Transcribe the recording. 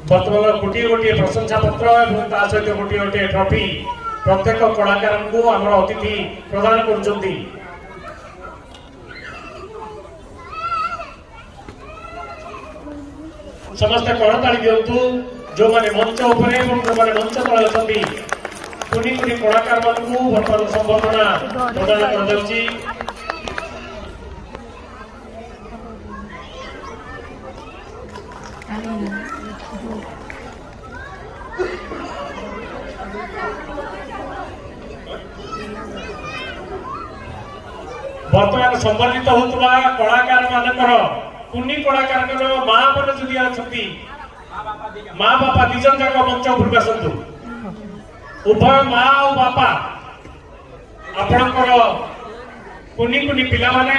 बर्तमान गोटे गोटे प्रशंसा पत्र और ता सहित गोटे गोटे ट्रॉफी प्रत्येक कलाकार को आम अतिथि प्रदान कर समस्त करताली दिंतु जो मैंने मंच उपर जो मैंने मंच तले अच्छा कुनी कुनी कलाकार मानू बर्तमान संबर्धना प्रदान कर बर्तमान संबंधित होता कलाकार मानकर कुनी कलाकार माँ मैंने जदि अच्छा माँ बापा दिजन जाक मंच उपरक आसतु उभय माँ और बापा आपणकर कुनी कुनी पिला माने